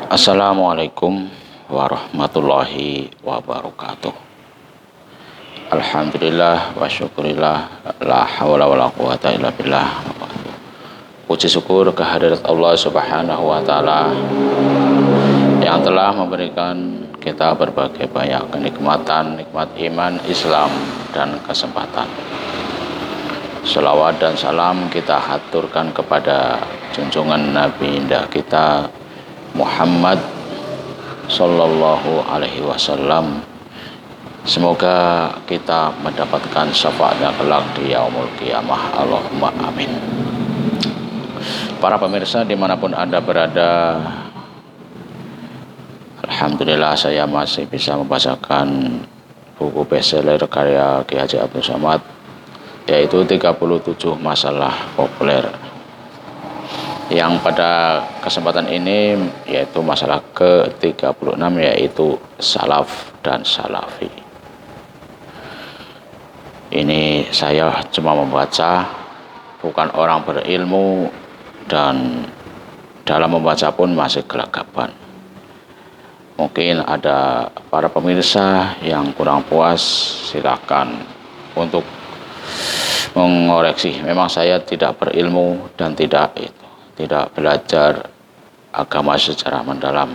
Assalamualaikum warahmatullahi wabarakatuh. Alhamdulillah wa syukurillah, la hawla wa la quwata illa billah. Puji syukur kehadirat Allah subhanahu wa ta'ala yang telah memberikan kita berbagai banyak kenikmatan, nikmat iman, Islam, dan kesempatan. Salawat dan salam kita haturkan kepada junjungan Nabi indah kita Muhammad sallallahu alaihi wasallam. Semoga kita mendapatkan syafaatnya kelak di yaumul qiyamah. Allahumma amin. Para pemirsa dimanapun Anda berada, alhamdulillah saya masih bisa membacakan buku bestseller karya Ki Haji Abdul Somad, yaitu 37 masalah populer. Yang pada kesempatan ini yaitu masalah ke-36, yaitu salaf dan salafi. Ini saya cuma membaca, bukan orang berilmu, dan dalam membaca pun masih gelagapan. Mungkin ada para pemirsa yang kurang puas, silakan untuk mengoreksi. Memang saya tidak berilmu dan tidak belajar agama secara mendalam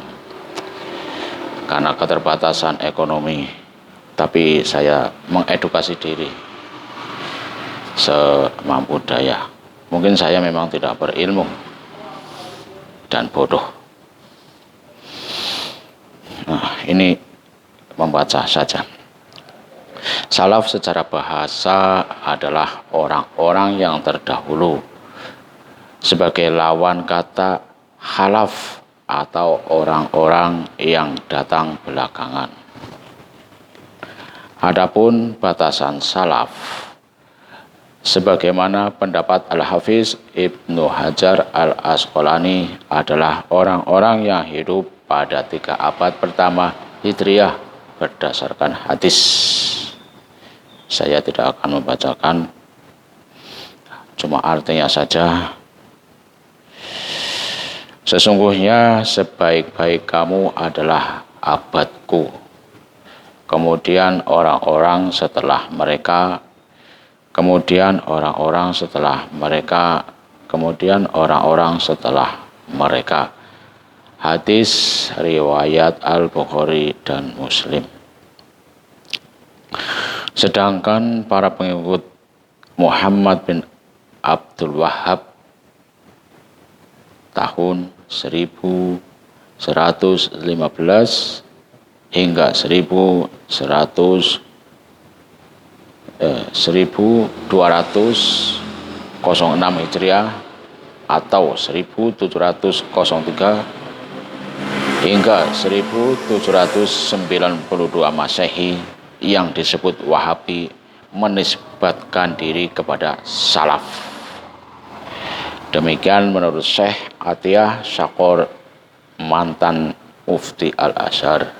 karena keterbatasan ekonomi, tapi saya mengedukasi diri semampu daya. Mungkin saya memang tidak berilmu dan bodoh. Nah, ini membaca saja. Salaf secara bahasa adalah orang-orang yang terdahulu, sebagai lawan kata khalaf atau orang-orang yang datang belakangan. Adapun batasan salaf, sebagaimana pendapat Al-Hafiz Ibnu Hajar Al-Asqalani, adalah orang-orang yang hidup pada 3 abad pertama Hijriah berdasarkan hadis. Saya tidak akan membacakan, cuma artinya saja. Sesungguhnya sebaik-baik kamu adalah abadku, kemudian orang-orang setelah mereka, kemudian orang-orang setelah mereka, kemudian orang-orang setelah mereka. Hadis riwayat Al-Bukhari dan Muslim. Sedangkan para pengikut Muhammad bin Abdul Wahhab tahun 1115 hingga 1206 Hijriah atau 1703 hingga 1792 Masehi, yang disebut Wahabi, menisbatkan diri kepada salaf. Demikian menurut Syekh Atiyah Syakor, mantan Mufti Al-Azhar,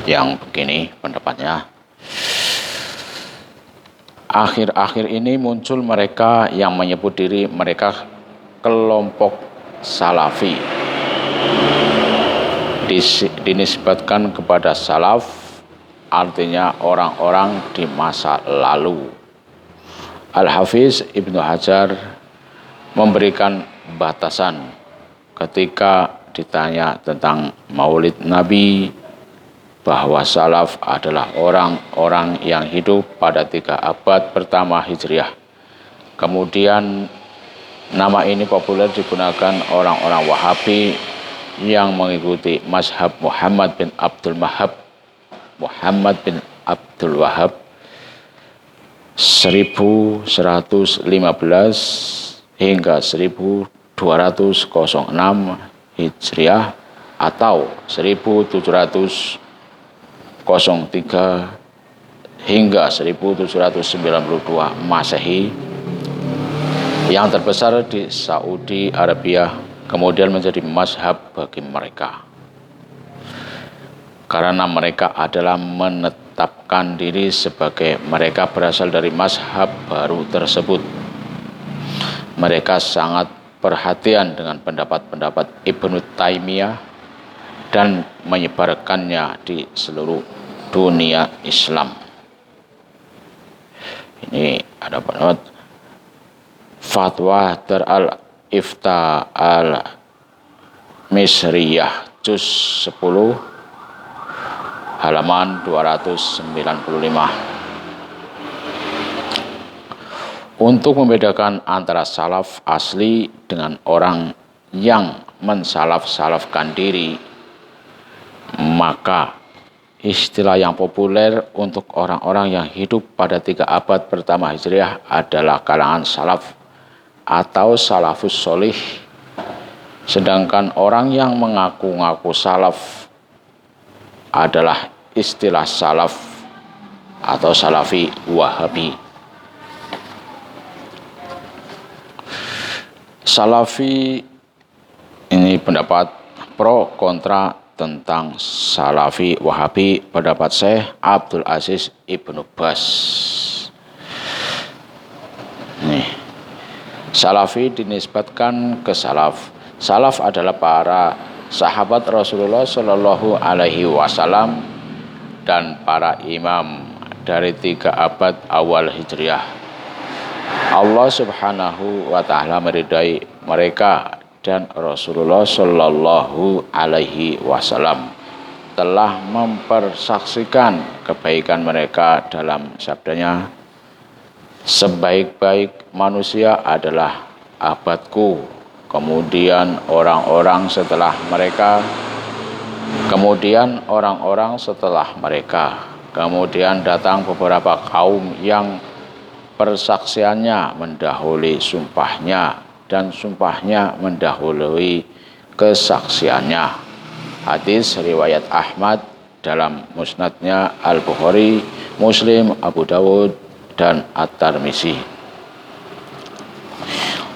yang begini pendapatnya. Akhir-akhir ini muncul mereka yang menyebut diri mereka kelompok salafi, dinisbatkan kepada salaf, artinya orang-orang di masa lalu. Al-Hafiz Ibnu Hajar memberikan batasan ketika ditanya tentang maulid Nabi, bahwa salaf adalah orang-orang yang hidup pada 3 abad pertama Hijriah. Kemudian nama ini populer digunakan orang-orang Wahabi yang mengikuti mazhab Muhammad bin Abdul Wahhab 1115 hingga 1206 Hijriah atau 1703 hingga 1792 Masehi, yang terbesar di Saudi Arabia, kemudian menjadi mazhab bagi mereka karena mereka adalah menetapkan diri sebagai mereka berasal dari mazhab baru tersebut. Mereka sangat perhatian dengan pendapat-pendapat Ibnu Taimiyah dan menyebarkannya di seluruh dunia Islam. Ini ada pendapat Fatwa Dar al-Ifta al-Misriyah juz 10 halaman 295. Untuk membedakan antara salaf asli dengan orang yang mensalaf-salafkan diri, maka istilah yang populer untuk orang-orang yang hidup pada 3 abad pertama Hijriah adalah kalangan salaf atau salafus solih. Sedangkan orang yang mengaku-ngaku salaf adalah istilah salaf atau salafi wahabi. Salafi ini pendapat pro kontra tentang salafi wahabi, pendapat Syekh Abdul Aziz Ibnu Baz. Nih, salafi dinisbatkan ke salaf. Salaf adalah para sahabat Rasulullah Shallallahu Alaihi Wasallam dan para imam dari 3 abad awal Hijriah. Allah Subhanahu wa Ta'ala meridai mereka dan Rasulullah Shallallahu Alaihi Wasallam telah mempersaksikan kebaikan mereka dalam sabdanya, sebaik-baik manusia adalah abadku, kemudian orang-orang setelah mereka, kemudian orang-orang setelah mereka, kemudian datang beberapa kaum yang persaksiannya mendahului sumpahnya dan sumpahnya mendahului kesaksiannya. Hadis riwayat Ahmad dalam musnadnya, Al-Bukhari, Muslim, Abu Dawud, dan At-Tirmizi.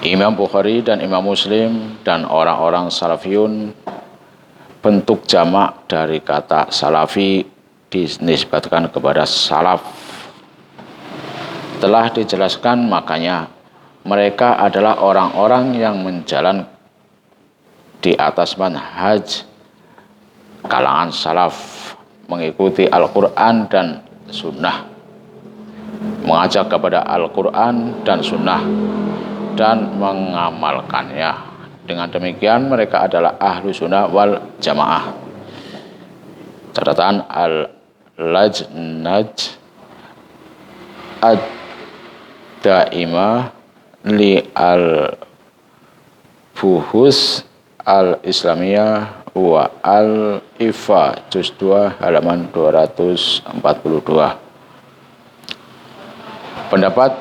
Imam Bukhari dan Imam Muslim dan orang-orang salafiyun, bentuk jamak dari kata salafi dinisbatkan kepada salaf, telah dijelaskan, makanya mereka adalah orang-orang yang menjalan di atas manhaj kalangan salaf, mengikuti Al-Quran dan Sunnah, mengajak kepada Al-Quran dan Sunnah, dan mengamalkannya. Dengan demikian mereka adalah ahlu sunnah wal jamaah. Catatan Al-Lajnaj Daimah li al-Buhus al-Islamiyah wa al-Ifa juz 2 halaman 242. Pendapat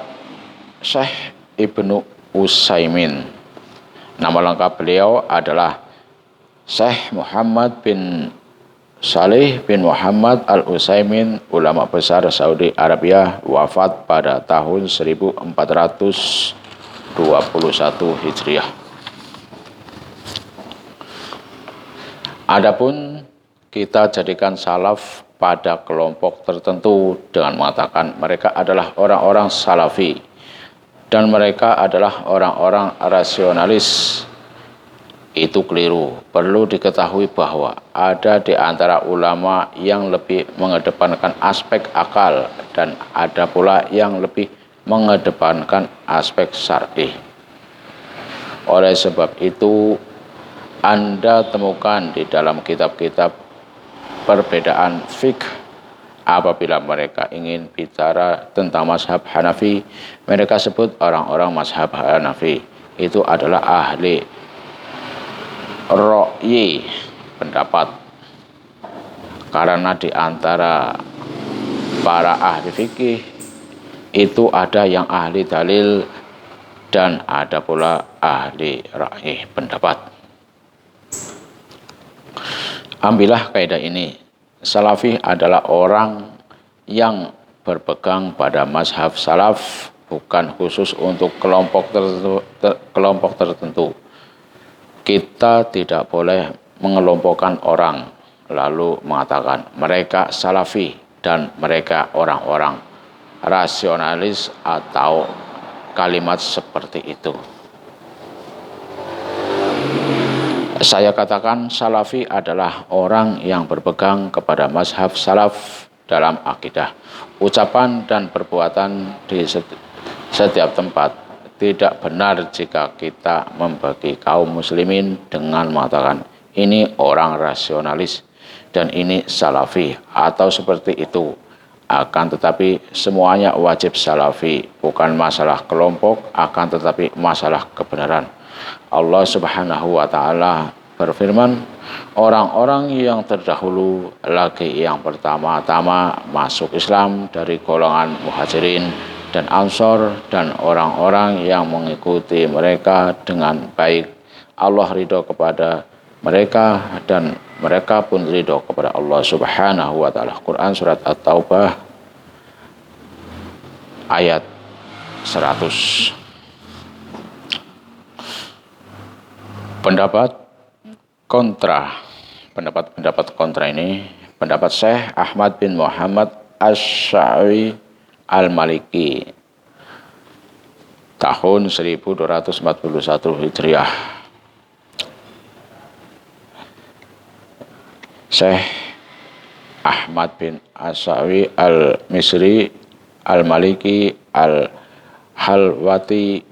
Syekh Ibnu Utsaimin. Nama lengkap beliau adalah Syekh Muhammad bin Salih bin Muhammad Al-Utsaimin, ulama besar Saudi Arabia, wafat pada tahun 1421 Hijriah. Adapun kita jadikan salaf pada kelompok tertentu dengan mengatakan mereka adalah orang-orang salafi dan mereka adalah orang-orang rasionalis, itu keliru. Perlu diketahui bahwa ada di antara ulama yang lebih mengedepankan aspek akal dan ada pula yang lebih mengedepankan aspek syar'i. Oleh sebab itu, Anda temukan di dalam kitab-kitab perbedaan fikih. Apabila mereka ingin bicara tentang mazhab Hanafi, mereka sebut orang-orang mazhab Hanafi itu adalah ahli ro'yi, pendapat, karena di antara para ahli fikih itu ada yang ahli dalil dan ada pula ahli ra'yi, pendapat. Ambillah kaidah ini. Salafi adalah orang yang berpegang pada mazhab salaf, bukan khusus untuk kelompok tertentu. Kita tidak boleh mengelompokkan orang lalu mengatakan mereka salafi dan mereka orang-orang rasionalis atau kalimat seperti itu. Saya katakan salafi adalah orang yang berpegang kepada mazhab salaf dalam akidah, ucapan dan perbuatan di setiap tempat. Tidak benar jika kita membagi kaum muslimin dengan mengatakan ini orang rasionalis dan ini salafi atau seperti itu. Akan tetapi semuanya wajib salafi, bukan masalah kelompok, akan tetapi masalah kebenaran. Allah Subhanahu wa taala berfirman, orang-orang yang terdahulu lagi yang pertama-tama masuk Islam dari golongan muhajirin dan ansor dan orang-orang yang mengikuti mereka dengan baik, Allah ridho kepada mereka dan mereka pun ridho kepada Allah Subhanahu wa taala. Quran surat At-Taubah ayat 100. Pendapat kontra ini, pendapat Syekh Ahmad bin Muhammad Asy-Sya'ri Al-Maliki tahun 1241 Hijriah. Syekh Ahmad bin Asy-Sya'ri Al-Misri Al-Maliki Al-Halwati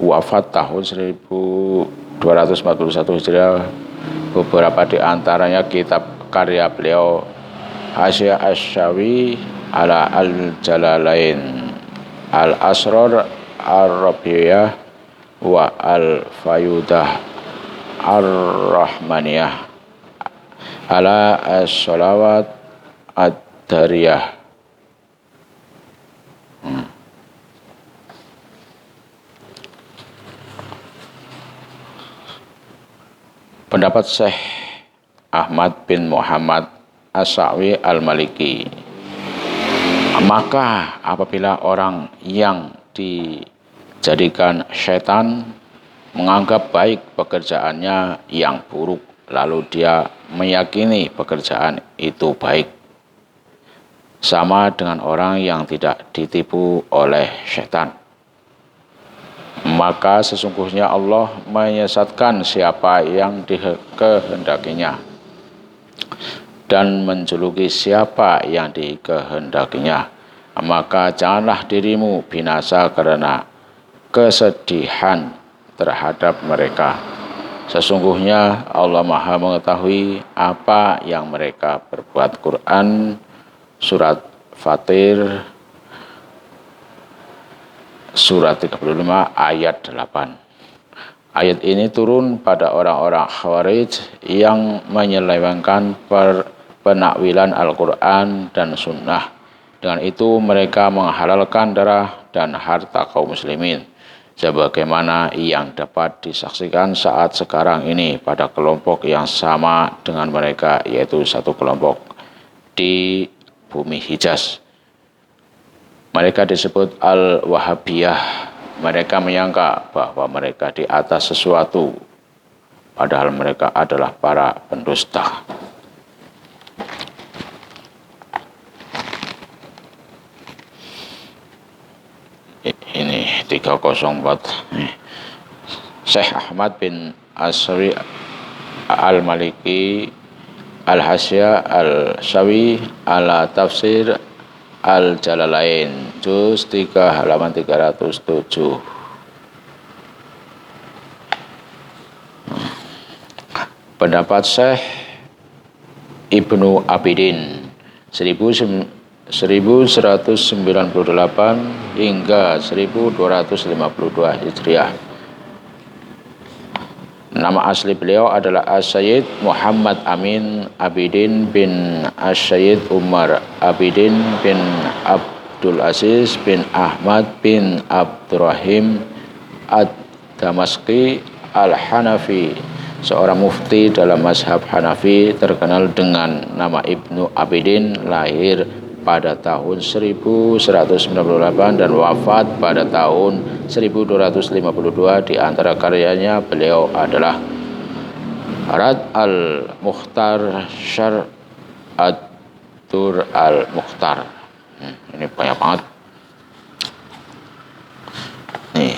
wafat tahun 1241 Hijriah. Beberapa di antaranya kitab karya beliau Hasyiah Asy-Syawi ala Al-Jalalain, Al-Asrar Ar-Rabiyyah wa Al-Fayudah Ar-Rahmaniyah ala As-Salawat Ad-Dariyah. Pendapat Syekh Ahmad bin Muhammad Asy-Sya'ri Al-Maliki, maka apabila orang yang dijadikan syaitan menganggap baik pekerjaannya yang buruk, lalu dia meyakini pekerjaan itu baik, sama dengan orang yang tidak ditipu oleh syaitan, maka sesungguhnya Allah menyesatkan siapa yang dikehendakinya dan menjuluki siapa yang dikehendakinya. Maka janganlah dirimu binasa karena kesedihan terhadap mereka. Sesungguhnya Allah Maha mengetahui apa yang mereka berbuat. Quran surat Fatir surat 35 ayat 8. Ayat ini turun pada orang-orang Khawarij yang menyelewengkan penakwilan Al-Quran dan Sunnah. Dengan itu mereka menghalalkan darah dan harta kaum muslimin, sebagaimana yang dapat disaksikan saat sekarang ini pada kelompok yang sama dengan mereka, yaitu satu kelompok di bumi Hijaz. Mereka disebut Al-Wahabiyah. Mereka menyangka bahwa mereka di atas sesuatu, padahal mereka adalah para pendusta. Ini 304. Syekh Ahmad bin Asy-Sya'ri Al-Maliki Al-Hasyiah Al-Syawi ala Tafsir Al-Jalalain juz 3 halaman 307. Pendapat Syekh Ibnu Abidin 1198 hingga 1252 Hijriah. Nama asli beliau adalah As-Sayyid Muhammad Amin Abidin bin As-Sayyid Umar Abidin bin Abdul Aziz bin Ahmad bin Abdurrahim Ad-Damaski Al-Hanafi, seorang mufti dalam mazhab Hanafi terkenal dengan nama Ibnu Abidin, lahir pada tahun 1198 dan wafat pada tahun 1252. Di antara karyanya beliau adalah Rad al-Mukhtar, Syarh ad-Dur al-Mukhtar. Ini banyak banget. Nih,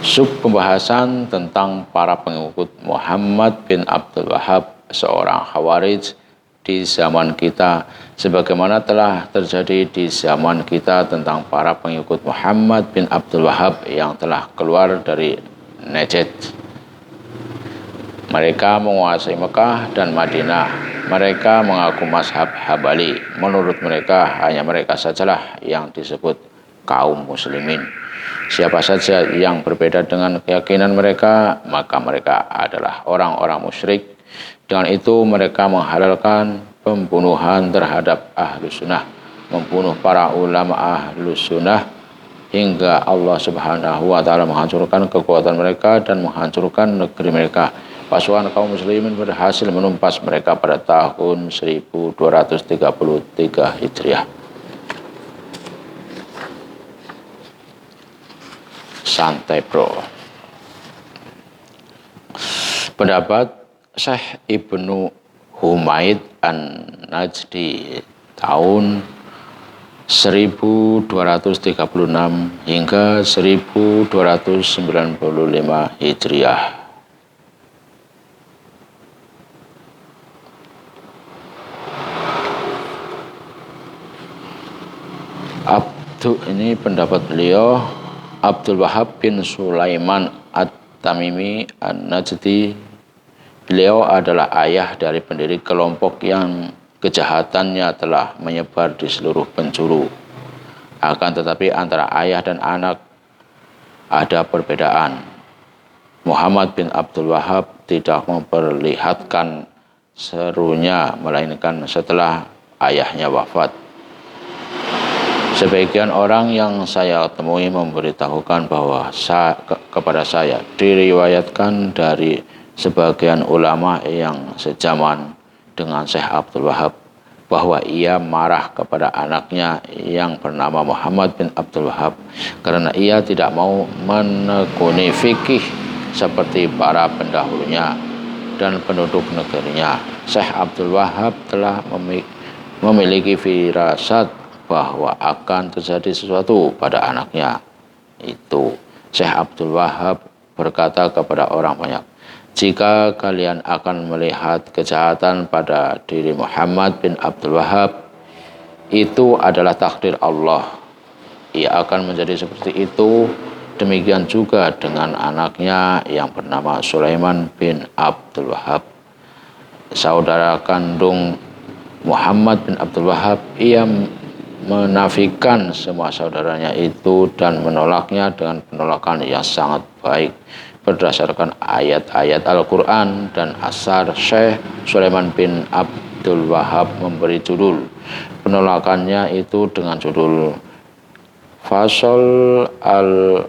Sub pembahasan tentang para pengikut Muhammad bin Abdul Wahab, seorang Khawarij di zaman kita, sebagaimana telah terjadi di zaman kita tentang para pengikut Muhammad bin Abdul Wahab yang telah keluar dari Najd. Mereka menguasai Mekah dan Madinah. Mereka mengaku mazhab Hambali. Menurut mereka, hanya mereka sajalah yang disebut kaum muslimin. Siapa saja yang berbeda dengan keyakinan mereka, maka mereka adalah orang-orang musyrik. Dengan itu mereka menghalalkan pembunuhan terhadap ahlu sunnah, membunuh para ulama ahlu sunnah, hingga Allah Subhanahu wa Ta'ala menghancurkan kekuatan mereka dan menghancurkan negeri mereka. Pasukan kaum muslimin berhasil menumpas mereka pada tahun 1233 Hijriah. Santai bro. Pendapat Syekh Ibnu Humaid An-Najdi tahun 1236 hingga 1295 Hijriah. Ini pendapat beliau. Abdul Wahab bin Sulaiman At-Tamimi An-Najdi, beliau adalah ayah dari pendiri kelompok yang kejahatannya telah menyebar di seluruh penjuru. Akan tetapi antara ayah dan anak ada perbedaan. Muhammad bin Abdul Wahab tidak memperlihatkan serunya melainkan setelah ayahnya wafat. Sebagian orang yang saya temui memberitahukan bahwa kepada saya diriwayatkan dari sebagian ulama yang sejaman dengan Syekh Abdul Wahab bahwa ia marah kepada anaknya yang bernama Muhammad bin Abdul Wahab karena ia tidak mau menekuni fikih seperti para pendahulunya dan penduduk negerinya. Syekh Abdul Wahab telah memiliki firasat bahwa akan terjadi sesuatu pada anaknya. Itu Syekh Abdul Wahab berkata kepada orang banyak, jika kalian akan melihat kejahatan pada diri Muhammad bin Abdul Wahab, itu adalah takdir Allah. Ia akan menjadi seperti itu. Demikian juga dengan anaknya yang bernama Sulaiman bin Abdul Wahab, saudara kandung Muhammad bin Abdul Wahab. Ia menafikan semua saudaranya itu dan menolaknya dengan penolakan yang sangat baik berdasarkan ayat-ayat Al-Quran dan asar. Syekh Sulaiman bin Abdul Wahab memberi judul penolakannya itu dengan judul Fasol al-Khitab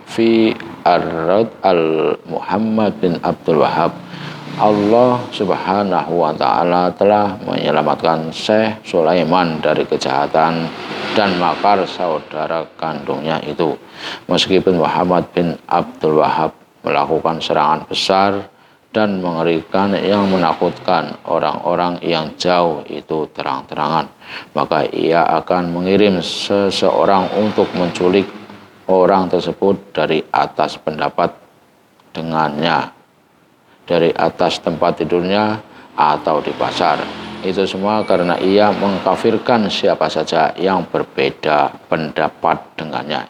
fi Ar-Rad al-Muhammad bin Abdul Wahab. Allah Subhanahu wa Ta'ala telah menyelamatkan Syekh Sulaiman dari kejahatan dan makar saudara kandungnya itu. Meskipun Muhammad bin Abdul Wahab melakukan serangan besar dan mengerikan yang menakutkan orang-orang yang jauh itu terang-terangan, maka ia akan mengirim seseorang untuk menculik orang tersebut dari atas pendapat dengannya, dari atas tempat tidurnya atau di pasar. Itu semua karena ia mengkafirkan siapa saja yang berbeda pendapat dengannya.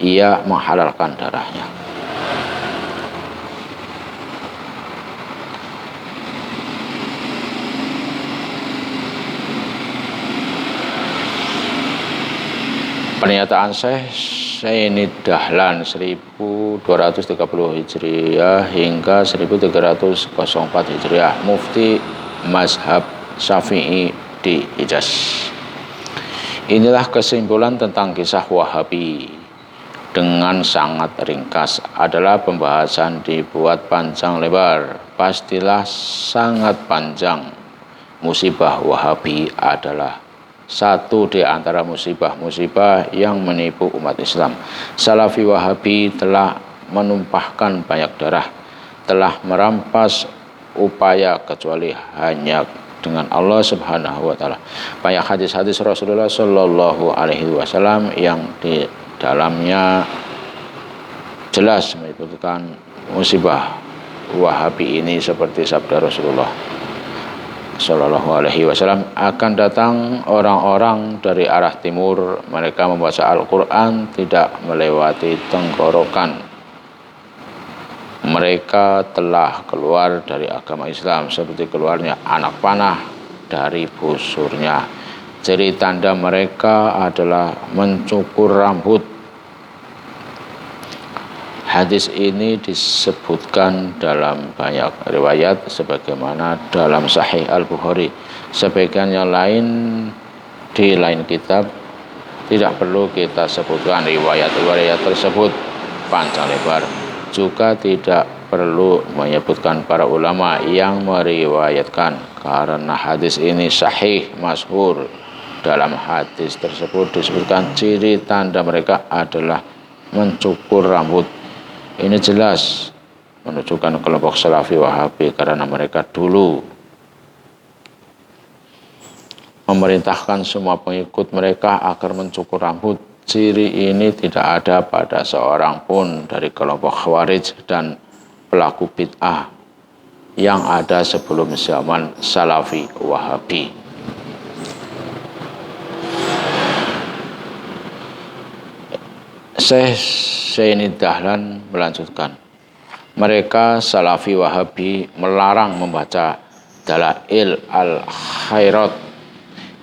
Ia menghalalkan darahnya. Pernyataan Syekh Saini Dahlan 1230 Hijriah hingga 1304 Hijriah, Mufti Mazhab Syafi'i di Hijaz. Inilah kesimpulan tentang kisah Wahabi. Dengan sangat ringkas adalah pembahasan dibuat panjang lebar. Pastilah sangat panjang. Musibah Wahabi adalah satu di antara musibah-musibah yang menipu umat Islam. Salafi Wahabi telah menumpahkan banyak darah, telah merampas upaya kecuali hanya dengan Allah Subhanahu wa Ta'ala. Banyak hadis-hadis Rasulullah Shallallahu Alaihi Wasallam yang dalamnya jelas menyebutkan musibah Wahabi ini seperti sabda Rasulullah Shallallahu Alaihi Wasallam, akan datang orang-orang dari arah timur, mereka membaca Al-Quran tidak melewati tenggorokan. Mereka telah keluar dari agama Islam seperti keluarnya anak panah dari busurnya. Ciri tanda mereka adalah mencukur rambut. Hadis ini disebutkan dalam banyak riwayat sebagaimana dalam Sahih Al-Bukhari. Sebagian yang lain di lain kitab tidak perlu kita sebutkan riwayat-riwayat tersebut panjang lebar. Juga tidak perlu menyebutkan para ulama yang meriwayatkan karena hadis ini sahih masyhur. Dalam hadis tersebut disebutkan ciri tanda mereka adalah mencukur rambut. Ini jelas menunjukkan kelompok Salafi Wahabi karena mereka dulu memerintahkan semua pengikut mereka agar mencukur rambut. Ciri ini tidak ada pada seorang pun dari kelompok Khawarij dan pelaku bid'ah yang ada sebelum zaman Salafi Wahabi. Syekh Zaini Dahlan melanjutkan, mereka Salafi Wahabi melarang membaca Dalail al-Khairat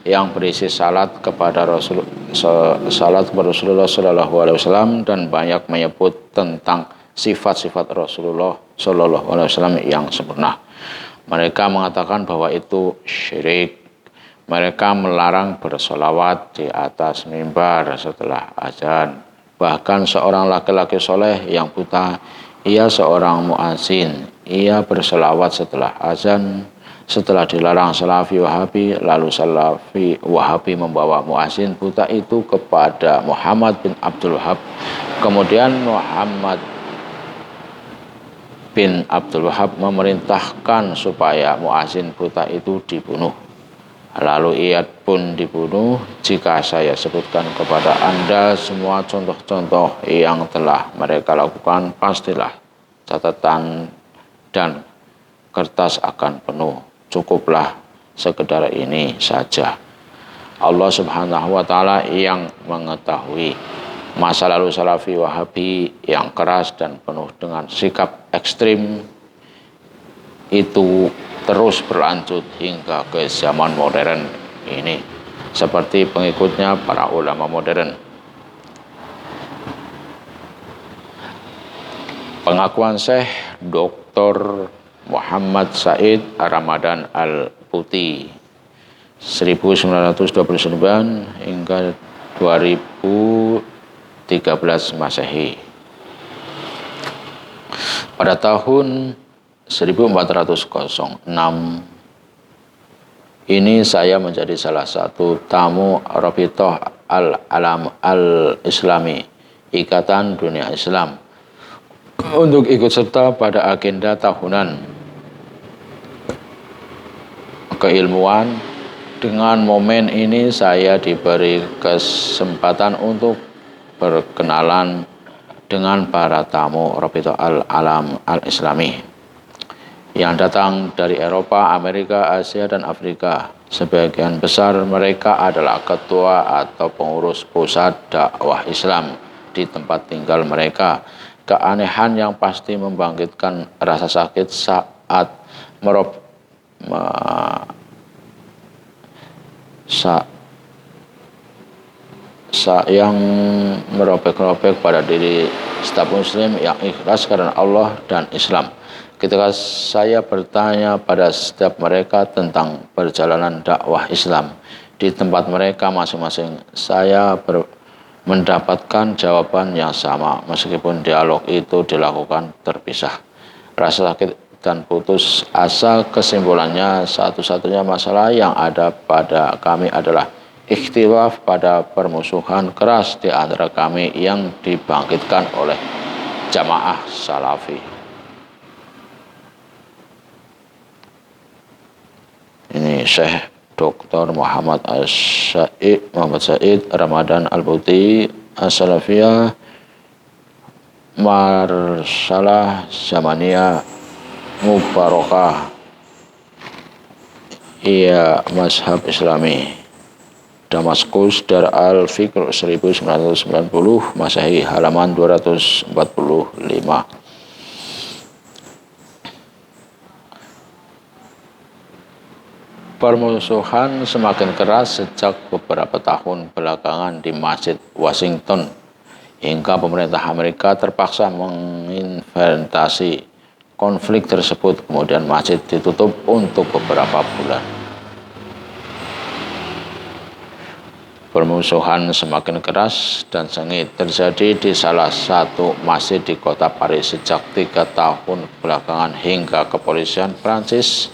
yang berisi salat kepada Rasulullah Shallallahu Alaihi Wasallam dan banyak menyebut tentang sifat-sifat Rasulullah Shallallahu Alaihi Wasallam yang sempurna. Mereka mengatakan bahwa itu syirik. Mereka melarang bersolawat di atas mimbar setelah azan. Bahkan seorang laki-laki soleh yang buta, ia seorang muadzin, ia bersolawat setelah azan. Setelah dilarang Salafi Wahabi, lalu Salafi Wahabi membawa muadzin buta itu kepada Muhammad bin Abdul Wahab. Kemudian Muhammad bin Abdul Wahab memerintahkan supaya muadzin buta itu dibunuh. Lalu ia pun dibunuh. Jika saya sebutkan kepada Anda semua contoh-contoh yang telah mereka lakukan, pastilah catatan dan kertas akan penuh. Cukuplah sekedar ini saja. Allah Subhanahu wa Ta'ala yang mengetahui masa lalu Salafi Wahabi yang keras dan penuh dengan sikap ekstrim itu terus berlanjut hingga ke zaman modern ini, seperti pengikutnya para ulama modern. Pengakuan Syekh Dr. Muhammad Said Ramadan Al-Buti 1929 hingga 2013 Masehi. Pada tahun 1406 ini saya menjadi salah satu tamu Rabithah Al-Alam Al-Islami, Ikatan Dunia Islam, untuk ikut serta pada agenda tahunan keilmuan. Dengan momen ini saya diberi kesempatan untuk berkenalan dengan para tamu Rabithah Al-Alam Al-Islami yang datang dari Eropa, Amerika, Asia, dan Afrika. Sebagian besar mereka adalah ketua atau pengurus pusat dakwah Islam di tempat tinggal mereka. Keanehan yang pasti membangkitkan rasa sakit saat yang merobek-robek pada diri setiap muslim yang ikhlas karena Allah dan Islam. Ketika saya bertanya pada setiap mereka tentang perjalanan dakwah Islam di tempat mereka masing-masing, saya mendapatkan jawaban yang sama meskipun dialog itu dilakukan terpisah. Rasa sakit dan putus asa, kesimpulannya satu-satunya masalah yang ada pada kami adalah ikhtilaf pada permusuhan keras di antara kami yang dibangkitkan oleh jamaah Salafi. Ini Syekh Dr. Muhammad Said Ramadan Al-Buti As-Salafiyah Marsalah Zamaniyah Mubarakah Iya Mazhab Islami Damaskus Dar al-Fikr 1990 Masehi halaman 245. Permusuhan semakin keras sejak beberapa tahun belakangan di Masjid Washington hingga pemerintah Amerika terpaksa menginventasi konflik tersebut. Kemudian masjid ditutup untuk beberapa bulan. Permusuhan semakin keras dan sengit terjadi di salah satu masjid di kota Paris sejak 3 tahun belakangan hingga kepolisian Prancis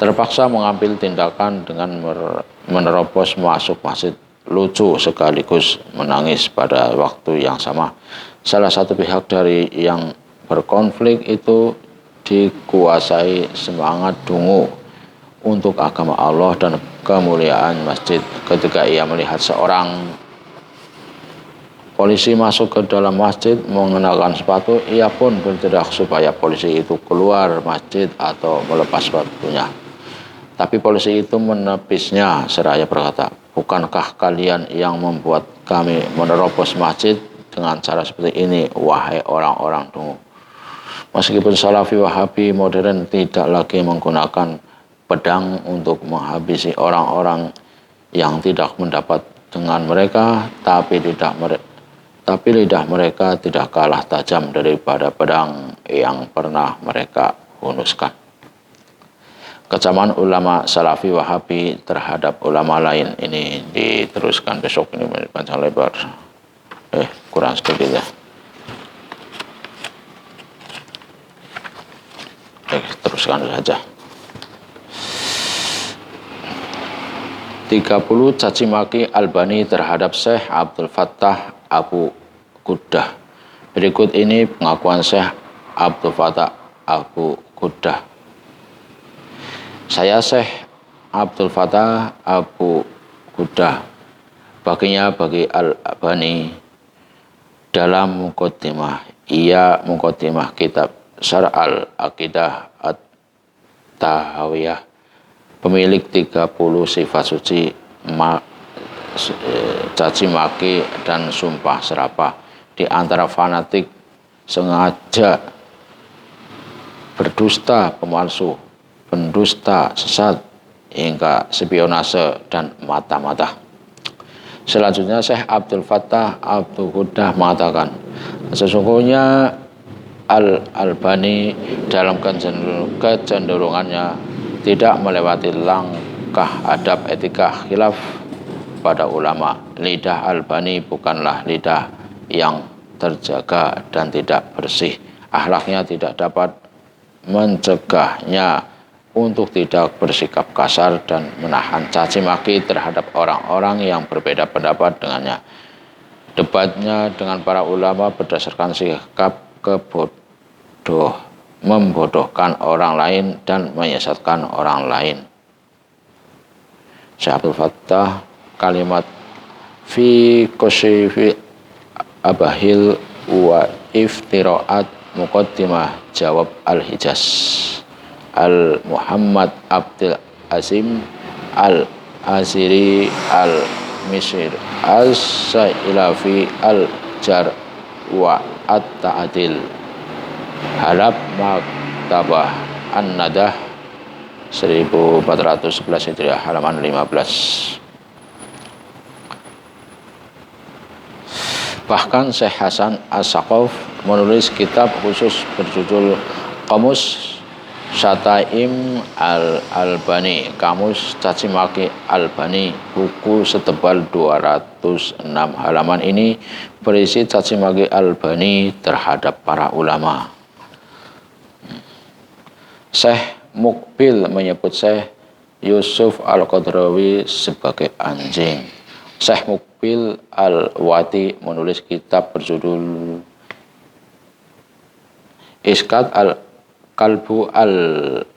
terpaksa mengambil tindakan dengan menerobos masuk masjid. Lucu sekaligus menangis pada waktu yang sama. Salah satu pihak dari yang berkonflik itu dikuasai semangat dungu untuk agama Allah dan kemuliaan masjid. Ketika ia melihat seorang polisi masuk ke dalam masjid mengenakan sepatu, ia pun berteriak supaya polisi itu keluar masjid atau melepas sepatunya. Tapi polisi itu menepisnya seraya berkata, "Bukankah kalian yang membuat kami menerobos masjid dengan cara seperti ini, wahai orang-orang dungu?" Meskipun Salafi Wahabi modern tidak lagi menggunakan pedang untuk menghabisi orang-orang yang tidak mendapat dengan mereka, tapi lidah mereka tidak kalah tajam daripada pedang yang pernah mereka hunuskan. Kecaman ulama Salafi Wahabi terhadap ulama lain ini diteruskan besok, ini panjang lebar. Kurang sedikit ya. Teruskan saja. 30 caci maki Albani terhadap Syekh Abdul Fattah Abu Quddah. Berikut ini pengakuan Syekh Abdul Fattah Abu Quddah. Saya Syekh Abdul Fattah Abu Quddah, baginya bagi Al-Albani dalam muqaddimah. Ia muqaddimah kitab Syarh al-Aqidah at-Tahawiyah, pemilik 30 sifat suci, caci maki dan sumpah serapah di antara fanatik, sengaja berdusta, pemalsu, pendusta, sesat, hingga spionase dan mata-mata. Selanjutnya Syekh Abdul Fattah Abu Quddah mengatakan, sesungguhnya Al-Albani dalam kecenderungannya tidak melewati langkah adab etika khilaf pada ulama. Lidah Albani bukanlah lidah yang terjaga dan tidak bersih. Akhlaknya tidak dapat mencegahnya untuk tidak bersikap kasar dan menahan caci maki terhadap orang-orang yang berbeda pendapat dengannya. Debatnya dengan para ulama berdasarkan sikap membodohkan orang lain dan menyesatkan orang lain. Syekh Abdul Fattah kalimat fi qasyifi abahil wa iftiraat muqaddimah jawab al-Hijaz al-Muhammad Abdul Azim al-Aziri al-Misir as-Sailafi al-Jar wa at-Ta'adil Halab Maktabah An-Nadah 1411 Hijriah halaman 15. Bahkan Syekh Hasan As-Saqaf menulis kitab khusus berjudul Qamus Syataim Al-Albani, Kamus Caci Maki Albani. Buku setebal 206 halaman ini berisi caci maki Albani terhadap para ulama. Syekh Mukbil menyebut Syekh Yusuf Al-Qadrawi sebagai anjing. Syekh Mukbil Al-Wati menulis kitab berjudul Iskat Al-Kalbu Al-Awi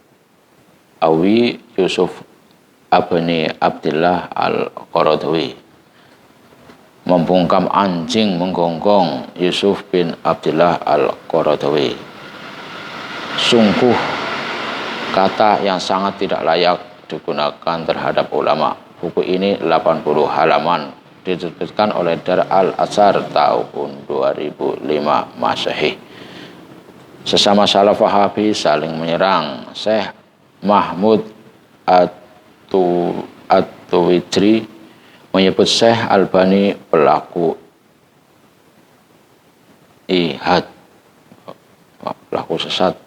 Yusuf Abni Abdillah Al-Qaradawi. membungkam anjing menggonggong Yusuf bin Abdullah Al-Qaradawi. Sungguh kata yang sangat tidak layak digunakan terhadap ulama. Buku ini 80 halaman, diterbitkan oleh Dar Al-Azhar tahun 2005 Masehi. Sesama salaf Wahabi saling menyerang. Syekh Mahmud At-Tuwijri menyebut Syekh Albani pelaku pelaku sesat.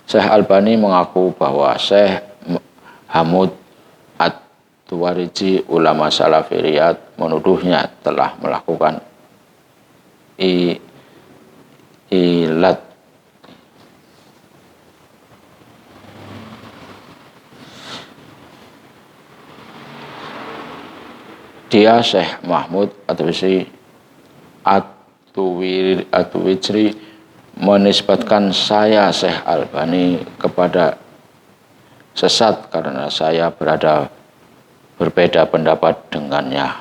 Syekh Albani mengaku bahwa Syekh Hamud At-Tuwijri, ulama Salafi Riyadh, menuduhnya telah melakukan ilat dia Syekh Mahmud At-Tuwijri menisbatkan saya Syekh Albani kepada sesat karena saya berbeda pendapat dengannya.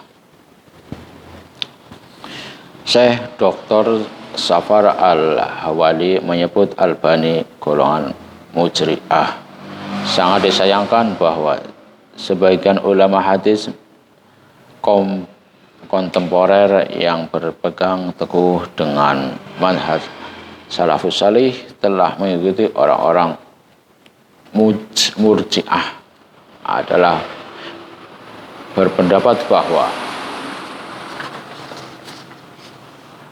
Syekh Dr. Safar Al-Hawali menyebut Albani golongan mujri'ah. Sangat disayangkan bahwa sebagian ulama hadis kontemporer yang berpegang teguh dengan manhaj salafus salih telah mengikuti orang-orang murji'ah adalah berpendapat bahwa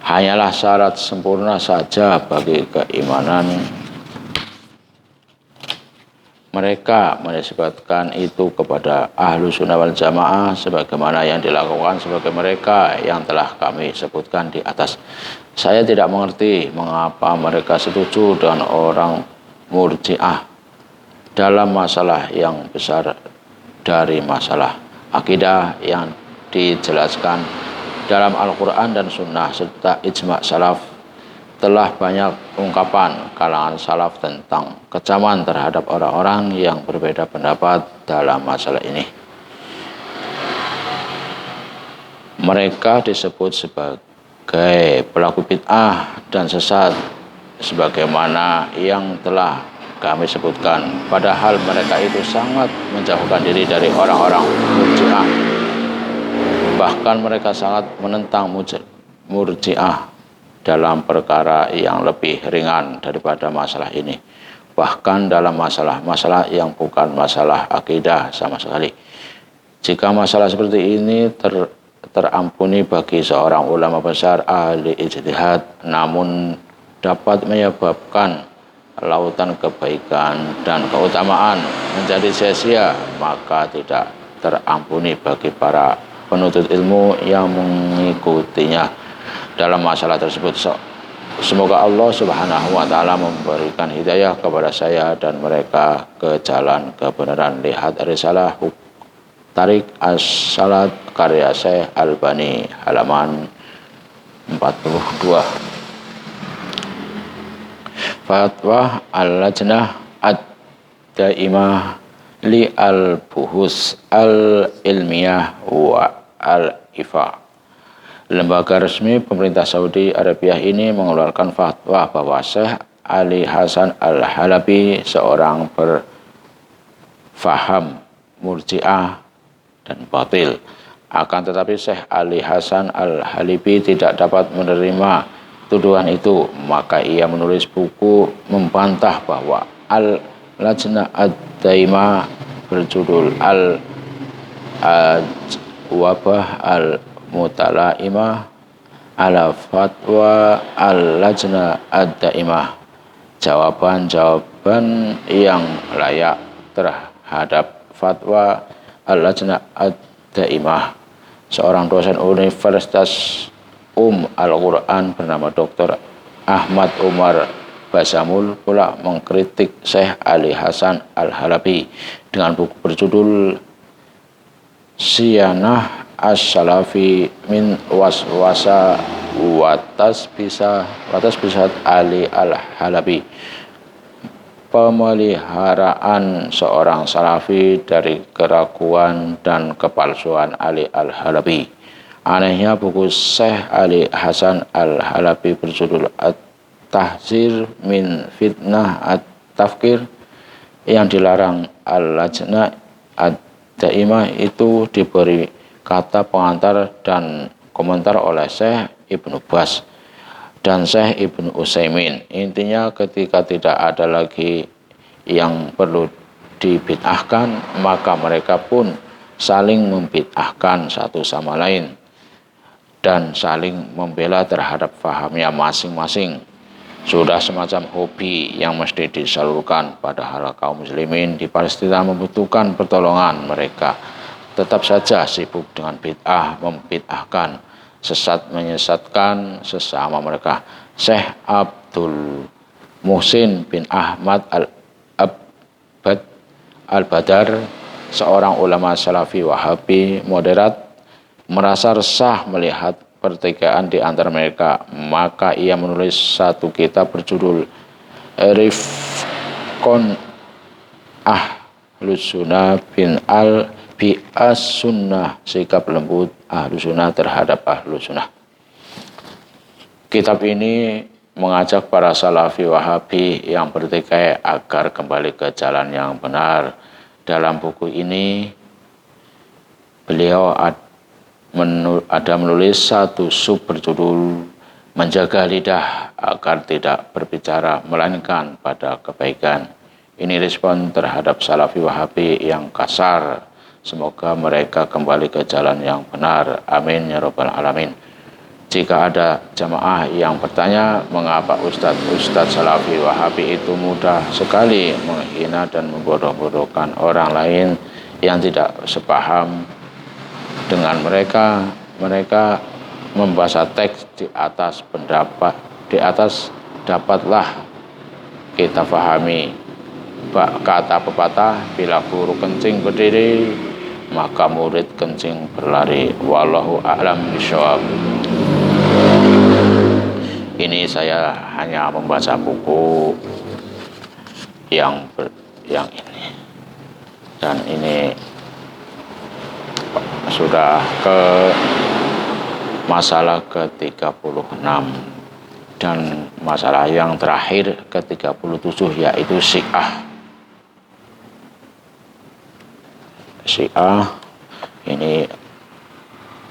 hanyalah syarat sempurna saja bagi keimanan. Mereka menisbatkan itu kepada ahlu sunnah wal jamaah sebagaimana yang dilakukan sebagai mereka yang telah kami sebutkan di atas. Saya tidak mengerti mengapa mereka setuju dengan orang murji'ah dalam masalah yang besar dari masalah akidah yang dijelaskan dalam Al-Quran dan Sunnah serta ijma' salaf. Telah banyak ungkapan kalangan salaf tentang kecaman terhadap orang-orang yang berbeda pendapat dalam masalah ini. Mereka disebut sebagai pelaku bid'ah dan sesat sebagaimana yang telah kami sebutkan, padahal mereka itu sangat menjauhkan diri dari orang-orang murji'ah. Bahkan mereka sangat menentang murji'ah dalam perkara yang lebih ringan daripada masalah ini, bahkan dalam masalah yang bukan masalah akidah sama sekali. Jika masalah seperti ini terampuni bagi seorang ulama besar ahli ijtihad, namun dapat menyebabkan lautan kebaikan dan keutamaan menjadi sia-sia, maka tidak terampuni bagi para penuntut ilmu yang mengikutinya dalam masalah tersebut. Semoga Allah Subhanahu wa ta'ala memberikan hidayah kepada saya dan mereka ke jalan kebenaran. Lihat Risalah Tarik As-Salat karya Syekh Albani halaman 42. Fatwa Al-Lajnah Ad-Daimah li Al-Buhus Al-Ilmiyah wa Al-Ifa. Lembaga resmi pemerintah Saudi Arabia ini mengeluarkan fatwa bahwa Syekh Ali Hasan Al-Halabi seorang berfaham murji'ah dan batil. Akan tetapi Syekh Ali Hasan Al-Halabi tidak dapat menerima tuduhan itu, maka ia menulis buku membantah bahwa Al-Lajnah Ad-Daimah berjudul Al-Wabah Al-Mutala'imah ala Fatwa Al-Lajnah Ad-Daimah, jawaban-jawaban yang layak terhadap fatwa Al-Lajnah Ad-Daimah. Seorang dosen Universitas Al-Quran bernama Dr. Ahmad Umar Basamul pula mengkritik Syekh Ali Hasan Al-Halabi dengan buku berjudul Siyanah As-Salafi min Waswasa Watas Bisat Ali Al-Halabi, pemeliharaan seorang salafi dari keraguan dan kepalsuan Ali Al-Halabi. Anehnya buku Syekh Ali Hasan Al-Halabi berjudul At-Tahzir min Fitnah At-Tafkir yang dilarang Al-Lajnah Ad-Daimah itu diberi kata pengantar dan komentar oleh Syekh Ibnu Baz dan Syekh Ibnu Utsaimin. Intinya ketika tidak ada lagi yang perlu dibid'ahkan, maka mereka pun saling membid'ahkan satu sama lain dan saling membela terhadap fahamnya masing-masing. Sudah semacam hobi yang mesti disalurkan, padahal kaum muslimin di Palestina membutuhkan pertolongan. Mereka tetap saja sibuk dengan bid'ah, membid'ahkan, sesat menyesatkan sesama mereka. Syekh Abdul Muhsin bin Ahmad Al-Abbad Al-Badar, seorang ulama salafi wahabi moderat, merasa resah melihat pertikaian di antara mereka. Maka ia menulis satu kitab berjudul Rifqon Ahlus Sunnah bin Al-Bi'as Sunnah, sikap lembut Ahlus Sunnah terhadap Ahlus Sunnah. Kitab ini mengajak para salafi wahabi yang bertikai agar kembali ke jalan yang benar. Dalam buku ini beliau ada menulis satu sub berjudul Menjaga Lidah agar tidak berbicara melainkan pada kebaikan. Ini respon terhadap salafi wahabi yang kasar. Semoga mereka kembali ke jalan yang benar. Amin ya rabbal alamin. Jika ada jamaah yang bertanya mengapa ustadz salafi wahabi itu mudah sekali menghina dan membodoh-bodohkan orang lain yang tidak sepaham dengan mereka membaca teks di atas pendapat, di atas dapatlah kita pahami kata pepatah, bila guru kencing berdiri maka murid kencing berlari. Wallahu a'lam bishawab. Ini saya hanya membaca buku yang ini, dan ini sudah ke masalah ke-36 dan masalah yang terakhir ke-37, yaitu Syiah. Ini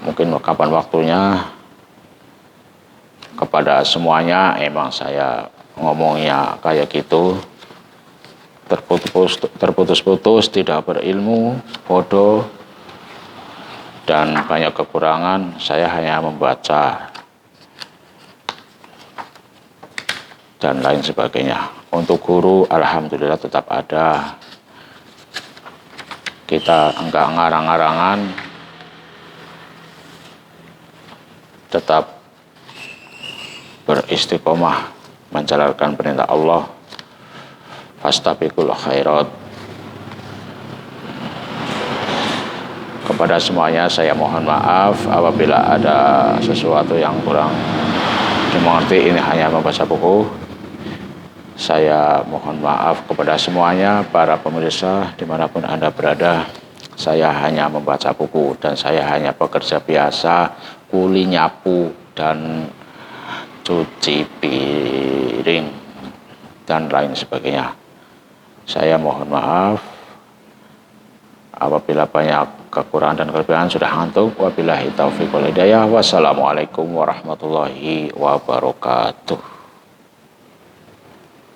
mungkin kapan waktunya kepada semuanya. Emang saya ngomongnya kayak gitu, terputus-putus, tidak berilmu, bodoh, dan banyak kekurangan. Saya hanya membaca dan lain sebagainya. Untuk guru, alhamdulillah tetap ada. Kita enggak ngarang-ngarangan, tetap beristiqomah menjalankan perintah Allah. Fastabiqul khairat. Kepada semuanya saya mohon maaf apabila ada sesuatu yang kurang dimengerti. Ini hanya membaca buku. Saya mohon maaf kepada semuanya, para pemirsa dimanapun Anda berada. Saya hanya membaca buku dan saya hanya pekerja biasa, kuli nyapu dan cuci piring dan lain sebagainya. Saya mohon maaf apabila banyak kekurangan dan kelebihan. Sudah ngantuk. Wabillahi taufiq wal hidayah. Wassalamualaikum warahmatullahi wabarakatuh.